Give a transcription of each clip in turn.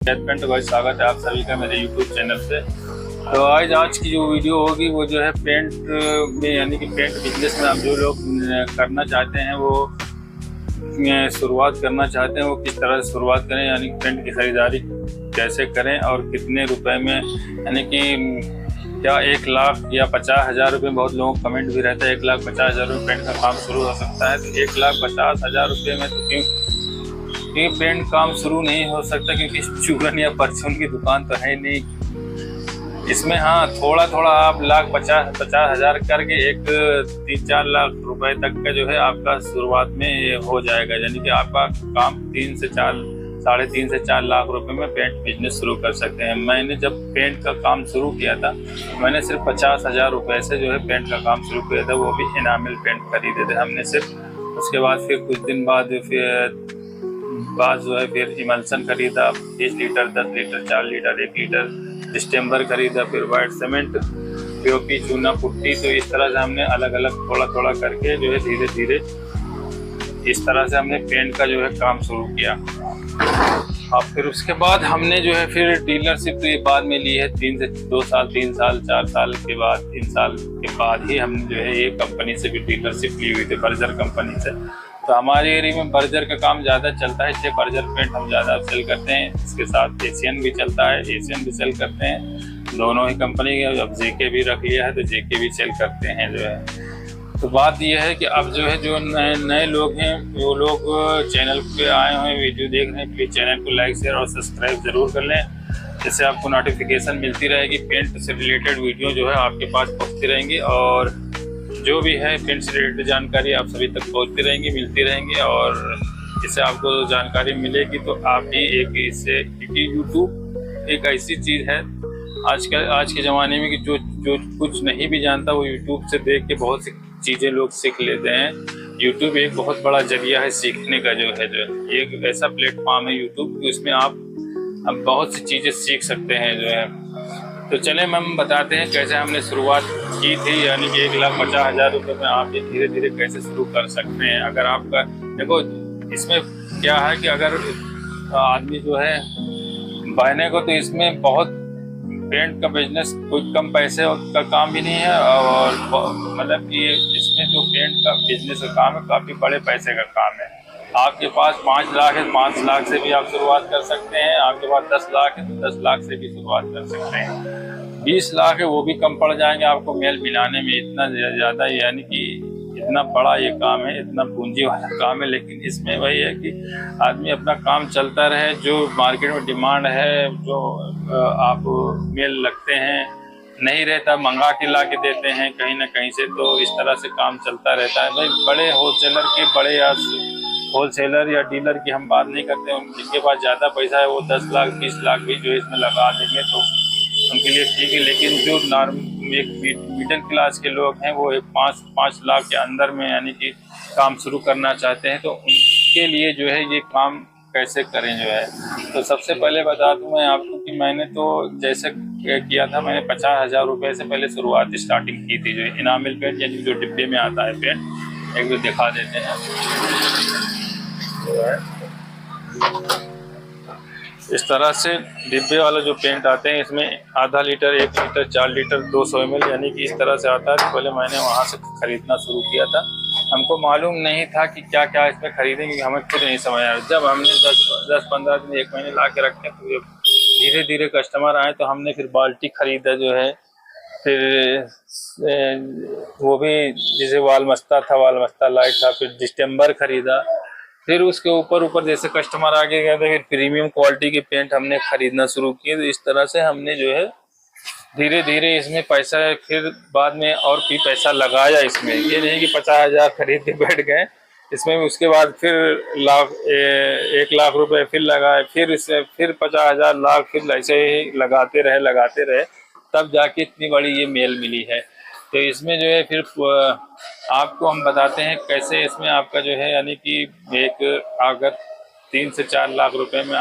Paint भाई, स्वागत है आप सभी का मेरे यूट्यूब चैनल पे। तो आज की जो वीडियो होगी वो जो है पेंट में, यानी कि पेंट बिजनेस में आप जो लोग करना चाहते हैं, वो शुरुआत करना चाहते हैं, वो किस तरह से शुरुआत करें, यानी पेंट की खरीदारी कैसे करें और कितने रुपए में, यानी कि क्या 1 लाख या 50,000 रुपये। बहुत लोगों को कमेंट भी रहता है 1,50,000 रुपये पेंट का काम शुरू हो सकता है। तो 1,50,000 रुपये में तो क्योंकि पेंट काम शुरू नहीं हो सकता, क्योंकि चूरन या परचून की दुकान तो है नहीं। इसमें हाँ, थोड़ा थोड़ा आप 1,50,000 करके एक 3-4 लाख रुपए तक का जो है आपका शुरुआत में ये हो जाएगा, यानी कि आपका काम 3 से 4 लाख रुपए में पेंट बिजनेस शुरू कर सकते हैं। मैंने जब पेंट का काम शुरू किया था, मैंने सिर्फ 50,000 रुपये से जो है पेंट का काम शुरू किया था, वो भी इनामिल पेंट खरीदे थे हमने सिर्फ। उसके बाद फिर कुछ दिन बाद जो है फिर इमल्सन खरीदा, 20 litre, 10 litre, 4 litre, 1 litre distemper खरीदा, फिर वाइट सीमेंट, पीओपी, चूना, पुट्टी। तो इस तरह से हमने अलग अलग थोड़ा थोड़ा करके जो है धीरे धीरे इस तरह से हमने पेंट का जो है काम शुरू किया। अब फिर उसके बाद हमने जो है फिर डीलरशिप तो ये बाद में ली है, 2 साल, 3 साल, 4 साल के बाद, 3 साल के बाद ही हमने जो है ये कंपनी से भी डीलरशिप ली हुई थी, बर्जर कंपनी से। तो हमारे एरिया में बर्जर का काम ज़्यादा चलता है, इसलिए बर्जर पेंट हम ज़्यादा सेल करते हैं। इसके साथ एशियन भी चलता है, एशियन भी सेल करते हैं, दोनों ही कंपनी के। अब जेके भी रख लिया है तो जेके भी सेल करते हैं जो है। तो बात यह है कि अब जो है जो नए लोग हैं, वो लोग चैनल पे आए हुए वीडियो देख रहे हैं, प्लीज़ चैनल को लाइक, शेयर और सब्सक्राइब ज़रूर कर लें, जिससे आपको नोटिफिकेशन मिलती रहेगी। पेंट से रिलेटेड वीडियो जो है आपके पास पहुँचती रहेंगी, और जो भी है पेंट से रिलेटेड जानकारी आप सभी तक पहुँचती रहेंगी, मिलती रहेंगी। और इससे आपको जानकारी मिलेगी तो आप भी एक इससे, यूट्यूब एक ऐसी चीज़ है आज के ज़माने में कि जो कुछ नहीं भी जानता वो यूट्यूब से देख के बहुत सी चीज़ें लोग सीख लेते हैं। यूट्यूब एक बहुत बड़ा जरिया है सीखने का, जो एक ऐसा प्लेटफॉर्म है यूट्यूब, उसमें आप बहुत सी चीज़ें सीख सकते हैं जो है। तो चलें हम बताते हैं कैसे हमने शुरुआत की थी, यानी कि 1,50,000 रुपये में आप ये धीरे धीरे कैसे शुरू कर सकते हैं। अगर आपका देखो, इसमें क्या है कि अगर आदमी जो है बहने को, तो इसमें बहुत पेंट का बिजनेस कोई कम पैसे का काम भी नहीं है, और मतलब कि इसमें जो पेंट का बिजनेस का काम है काफ़ी बड़े पैसे का काम है। आपके पास 5 लाख है, 5 लाख से भी आप शुरुआत कर सकते हैं। आपके पास 10 लाख है तो 10 लाख से भी शुरुआत कर सकते हैं। 20 लाख है वो भी कम पड़ जाएंगे आपको मेल मिलाने में, इतना ज़्यादा, यानी कि इतना बड़ा ये काम है, इतना पूंजी वाला काम है। लेकिन इसमें वही है कि आदमी अपना काम चलता रहे, जो मार्केट में डिमांड है, जो आप मेल लगते हैं, नहीं रहता मंगा के ला के देते हैं कहीं ना कहीं से, तो इस तरह से काम चलता रहता है। भाई बड़े होलसेलर के, बड़े या होलसेलर या डीलर की हम बात नहीं करते, जिनके पास ज़्यादा पैसा है वो 10 लाख 20 लाख भी जो इसमें लगा देंगे तो उनके लिए ठीक है। लेकिन जो एक मिडिल क्लास के लोग हैं, वो 5 लाख के अंदर में यानी कि काम शुरू करना चाहते हैं, तो उनके लिए जो है ये काम कैसे करें जो है। तो सबसे पहले बता दूं मैं आपको कि मैंने तो जैसे किया था, मैंने 50,000 रुपये से पहले शुरुआत स्टार्टिंग की थी। जो इनामिल पेंट, यानी जो डिब्बे में आता है पेंट, एक बार दिखा देते हैं जो है। इस तरह से डिब्बे वाला जो पेंट आते हैं, इसमें आधा लीटर, 1 लीटर, 4 लीटर, 200 ml, यानी कि इस तरह से आता है। तो पहले मैंने वहाँ से खरीदना शुरू किया था। हमको मालूम नहीं था कि क्या क्या इसमें खरीदेंगे, क्योंकि हमें खुद नहीं समझ आया। जब हमने 10-15 दिन, 1 महीने ला के रखे, तो धीरे धीरे कस्टमर आए, तो हमने फिर बाल्टी खरीदा जो है। फिर वो भी जैसे वालमस्ता था, वालमस्ता लाइट था, फिर डिस्टेम्बर खरीदा। फिर उसके ऊपर जैसे कस्टमर आगे गए, तो फिर प्रीमियम क्वालिटी के पेंट हमने खरीदना शुरू किए। तो इस तरह से हमने जो है धीरे धीरे इसमें पैसा, फिर बाद में और भी पैसा लगाया इसमें। ये नहीं कि 50,000 खरीद के बैठ गए इसमें। उसके बाद फिर 1 लाख रुपए फिर लगाए, फिर इससे फिर 50,000 लाख, फिर ऐसे ही लगाते रहे, तब जाके इतनी बड़ी ये मेल मिली है। तो इसमें जो है फिर आपको हम बताते हैं कैसे इसमें आपका जो है, यानी कि एक अगर 3 से 4 लाख रुपए में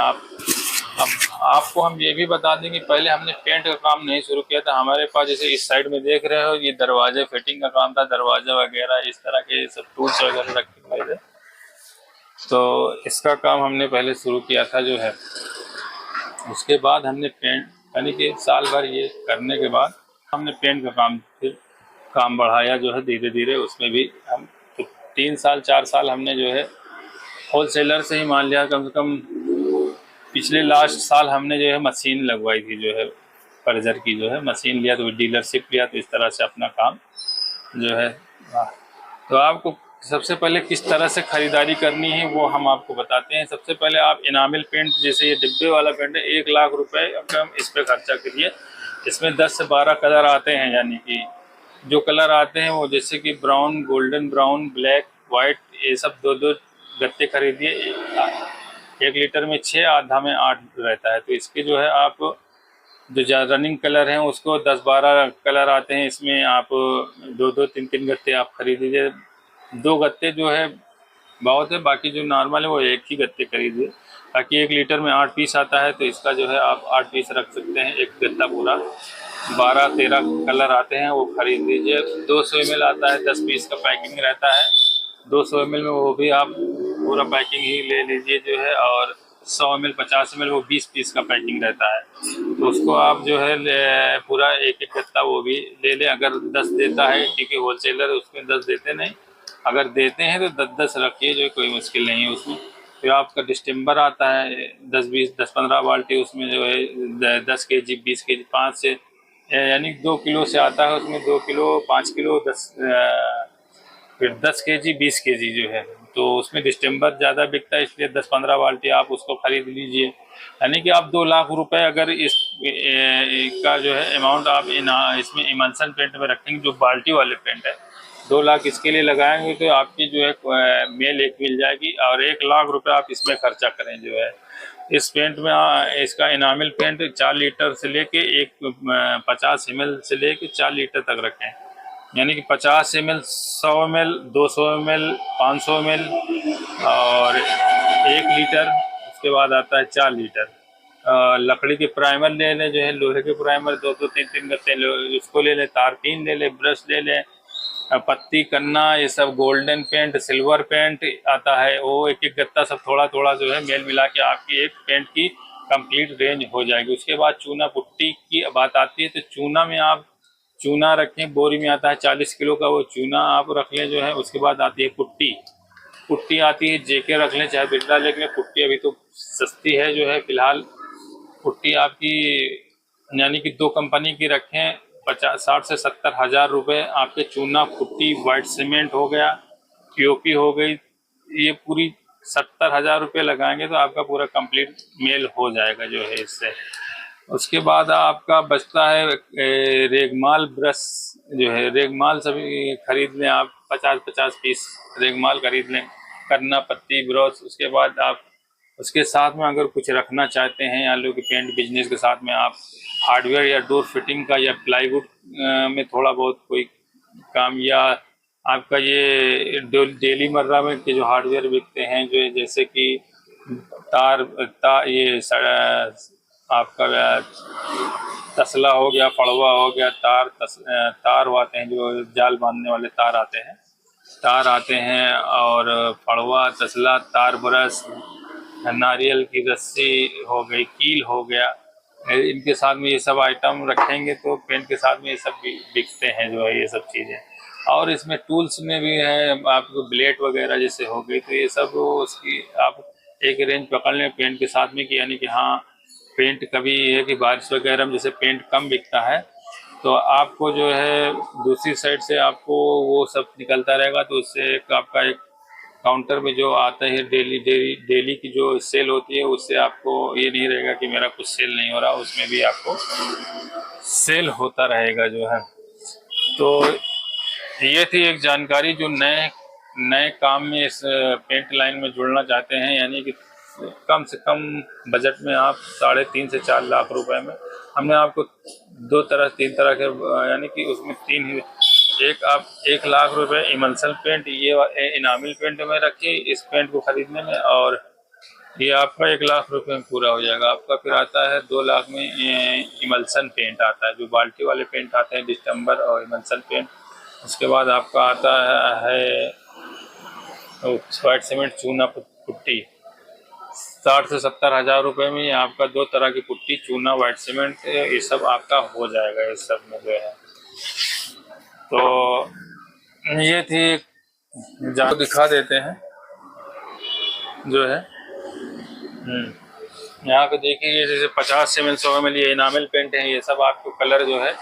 आपको हम ये भी बता दें कि पहले हमने पेंट का काम नहीं शुरू किया था। हमारे पास जैसे इस साइड में देख रहे हो, ये दरवाजे फिटिंग का काम था, दरवाजा वगैरह इस तरह के सब टूल्स वगैरह रखे पहले। तो इसका काम हमने पहले शुरू किया था जो है। उसके बाद हमने पेंट यानी कि साल भर ये करने के बाद हमने पेंट का काम बढ़ाया जो है धीरे धीरे। उसमें भी हम तो 3 साल 4 साल हमने जो है होलसेलर से ही मान लिया, कम से कम पिछले लास्ट साल हमने जो है मशीन लगवाई थी, जो है पर्जर की जो है मशीन लिया, तो डीलरशिप लिया, तो इस तरह से अपना काम जो है। तो आपको सबसे पहले किस तरह से ख़रीदारी करनी है वो हम आपको बताते हैं। सबसे पहले आप इनामिल पेंट, जैसे ये डिब्बे वाला पेंट है, 1 लाख रुपए हम इस पर खर्चा करिए। इसमें 10 से 12 कलर आते हैं, यानी कि जो कलर आते हैं वो जैसे कि brown, golden brown, black, white, ये सब 2-2 गत्ते खरीदिए। 1 लीटर में 6, आधा में 8 रहता है। तो इसके जो है आप जो रनिंग कलर हैं उसको 10-12 कलर आते हैं, इसमें आप 2-2 3-3 गत्ते आप खरीद लीजिए। 2 गत्ते जो है बहुत है, बाकी जो नॉर्मल है वो 1 ही गत्ते खरीदिए, ताकि 1 लीटर में 8 पीस आता है, तो इसका जो है आप 8 पीस रख सकते हैं। एक गत्ता पूरा 12-13 कलर आते हैं वो खरीद लीजिए। 200 ml आता है, 10 पीस का पैकिंग रहता है। 200 ml में वो भी आप पूरा पैकिंग ही ले लीजिए जो है। और 100 ml 50 ml वो 20 पीस का पैकिंग रहता है, तो उसको आप जो है पूरा एक एक गत्ता वो भी ले लें। अगर 10 देता है, क्योंकि होलसेलर उसमें 10 देते नहीं, अगर देते हैं तो 10-10 रखिए, जो कोई मुश्किल नहीं है उसमें। फिर आपका डिस्टेम्बर आता है 10-20 10-15 बाल्टी, उसमें जो है 10 kg 20 kg 5 से यानी 2 किलो से आता है। उसमें 2 किलो 5 किलो 10 फिर 10 kg 20 kg जो है, तो उसमें डिस्टेम्बर ज़्यादा बिकता है, इसलिए 10-15 बाल्टी आप उसको खरीद लीजिए। यानी कि आप 2 लाख रुपए अगर इस का जो है अमाउंट आप इसमें इमल्सन पेंट में रखेंगे, जो बाल्टी वाले पेंट है, 2 लाख इसके लिए लगाएंगे, तो आपकी जो है मेल एक मिल जाएगी। और 1 लाख रुपए आप इसमें खर्चा करें जो है इस पेंट में। इसका इनामिल पेंट 4 लीटर से लेके 50 ml से लेके 4 लीटर तक रखें, यानी कि 50 ml, 100 ml, 200 ml, 500 ml और 1 लीटर। उसके बाद आता है 4 लीटर। लकड़ी के प्राइमर ले लें, जो है लोहे के प्राइमर 2-2 3-3 गत्ते उसको ले लें। तारपीन ले लें, ब्रश ले लें, पत्ती, कन्ना, ये सब गोल्डन पेंट, सिल्वर पेंट आता है, वो एक एक गत्ता सब थोड़ा थोड़ा जो है मेल मिला के आपकी एक पेंट की कंप्लीट रेंज हो जाएगी। उसके बाद चूना पुट्टी की बात आती है, तो चूना में आप चूना रखें, बोरी में आता है 40 किलो का, वो चूना आप रख लें जो है। उसके बाद आती है पुट्टी, पुट्टी आती है जेके रख लें, चाहे बिरला लेक में। पुट्टी अभी तो सस्ती है जो है फिलहाल। पुट्टी आपकी यानी कि 2 कंपनी की रखें, 60 से 70 हज़ार रुपये आपके चूना पुट्टी। वाइट सीमेंट हो गया, पीओपी हो गई, ये पूरी 70 हज़ार रुपये लगाएंगे तो आपका पूरा कंप्लीट मेल हो जाएगा जो है इससे। उसके बाद आपका बचता है रेगमाल ब्रश जो है, रेगमाल सभी खरीद लें आप, 50-50 पीस रेगमाल खरीद लें। करना, पत्ती, ब्रश। उसके बाद आप उसके साथ में अगर कुछ रखना चाहते हैं, या लोग पेंट बिजनेस के साथ में आप हार्डवेयर या डोर फिटिंग का या प्लाईवुड में थोड़ा बहुत कोई काम, या आपका ये डेली मर्रा में के जो हार्डवेयर बिकते हैं, जो जैसे कि ये आपका तसला हो गया, फड़वा हो गया, तार आते हैं, जो जाल बांधने वाले तार आते हैं, और फड़वा, तसला, तार, ब्रश, नारियल की रस्सी हो गई, कील हो गया, इनके साथ में ये सब आइटम रखेंगे तो पेंट के साथ में ये सब बिकते हैं जो है ये सब चीज़ें। और इसमें टूल्स में भी है आपको ब्लेड वगैरह जैसे हो गई, तो ये सब उसकी आप एक रेंज पकड़ लें पेंट के साथ में, कि यानी कि हाँ पेंट कभी है कि बारिश वगैरह में जैसे पेंट कम बिकता है, तो आपको जो है दूसरी साइड से आपको वो सब निकलता रहेगा, तो उससे आपका एक काउंटर में जो आता है डेली की जो सेल होती है, उससे आपको ये नहीं रहेगा कि मेरा कुछ सेल नहीं हो रहा, उसमें भी आपको सेल होता रहेगा जो है। तो ये थी एक जानकारी, जो नए नए काम में इस पेंट लाइन में जुड़ना चाहते हैं, यानी कि कम से कम बजट में आप 3.5 से 4 लाख रुपए में। हमने आपको 3 तरह के, यानी कि उसमें 3 ही, एक आप 1 लाख रुपए इमल्सन पेंट, ये इनामिल पेंट में रखिए इस पेंट को खरीदने में, और ये आपका 1 लाख रुपए में पूरा हो जाएगा आपका। फिर आता है 2 लाख में इमल्सन पेंट आता है, जो बाल्टी वाले पेंट आते हैं, डिस्टेम्बर और इमल्सन पेंट। उसके बाद आपका आता है व्हाइट सीमेंट चूना पुट्टी, 60 से 70 हज़ार रुपये में आपका 2 तरह की पुट्टी, चूना, वाइट सीमेंट, ये सब आपका हो जाएगा इस सब में जो है। तो ये थी, जा दिखा देते हैं जो है। यहाँ पे देखिए, ये जैसे 50 ml 100 ml ये इनामल पेंट है। ये सब आपको कलर जो है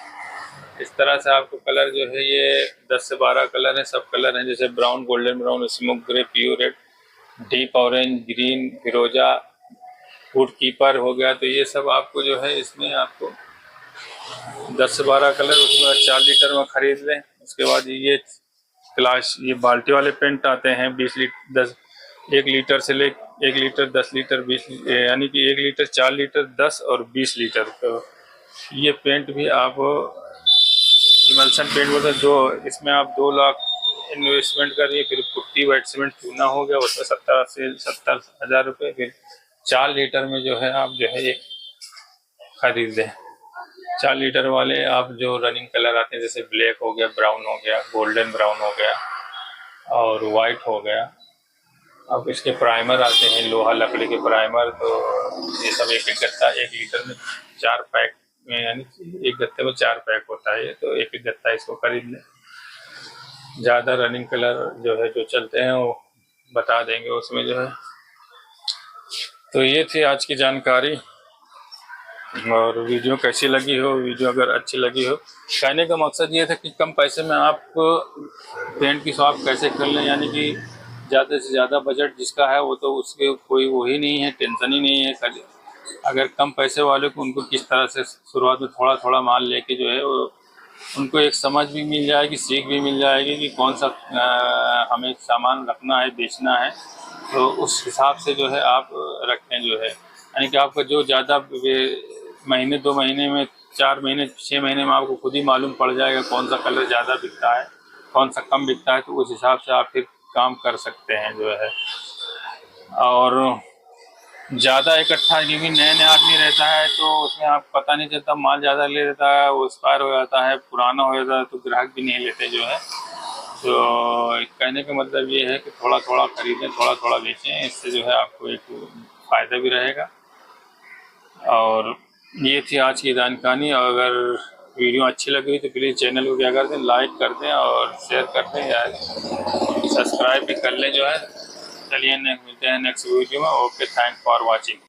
इस तरह से आपको कलर जो है ये 10 से 12 कलर है, सब कलर हैं, जैसे brown, golden brown, smoke grey, pure red, deep orange, green, फिरोजा, वुड कीपर हो गया। तो ये सब आपको जो है इसमें आपको 10 से 12 कलर उसमें 4 लीटर में खरीद लें। उसके बाद ये क्लास, ये बाल्टी वाले पेंट आते हैं 20 लीटर 10 1 लीटर से ले 1 लीटर 10 लीटर 20, यानी कि 1 लीटर 4 लीटर 10 और 20 लीटर। तो ये पेंट भी आप इमल्शन पेंट बोलते हैं। जो इसमें आप 2 लाख इन्वेस्टमेंट करिए, फिर पुट्टी, वाइट सीमेंट, चूना हो गया, उसमें 70 हज़ार रुपये, फिर 4 लीटर में जो है आप जो है ये खरीद दें। 4 लीटर वाले आप जो रनिंग कलर आते हैं, जैसे ब्लैक हो गया, ब्राउन हो गया, गोल्डन ब्राउन हो गया और वाइट हो गया। अब इसके प्राइमर आते हैं, लोहा लकड़ी के प्राइमर। तो ये सब एक गत्ता 1 लीटर में 4 पैक में, यानी 1 गत्ते में 4 पैक होता है। तो एक गत्ता इसको खरीद लें। ज़्यादा रनिंग कलर जो है जो चलते हैं वो बता देंगे उसमें जो है। तो ये थी आज की जानकारी। और वीडियो कैसी लगी हो, वीडियो अगर अच्छी लगी हो, कहने का मकसद ये था कि कम पैसे में आप पेंट की शॉप कैसे कर लें, यानी कि ज़्यादा से ज़्यादा बजट जिसका है वो तो उसके कोई वही नहीं है, टेंशन ही नहीं है। अगर कम पैसे वाले को, उनको किस तरह से शुरुआत में थोड़ा थोड़ा माल लेके जो है वो उनको एक समझ भी मिल जाएगी, सीख भी मिल जाएगी कि कौन सा हमें सामान रखना है, बेचना है। तो उस हिसाब से जो है आप रखें जो है, यानी कि आपका जो ज़्यादा महीने 2 महीने में, 4 महीने 6 महीने में आपको खुद ही मालूम पड़ जाएगा कौन सा कलर ज़्यादा बिकता है, कौन सा कम बिकता है। तो उस हिसाब से आप फिर काम कर सकते हैं जो है। और ज़्यादा इकट्ठा, क्योंकि नए नए आदमी रहता है तो उसमें आप पता नहीं चलता, माल ज़्यादा ले लेता है, वो एक्सपायर हो जाता है, पुराना हो जाता है, तो ग्राहक भी नहीं लेते जो है। तो कहने का मतलब ये है कि थोड़ा थोड़ा खरीदें, थोड़ा थोड़ा बेचें, इससे जो है आपको एक फ़ायदा भी रहेगा। और ये थी आज की जानकारी। अगर वीडियो अच्छी लगी तो प्लीज़ चैनल को क्या कर दें, लाइक कर दें और शेयर कर दें, या सब्सक्राइब भी कर लें जो है। चलिए मिलते हैं नेक्स्ट वीडियो में। Okay, thank for watching.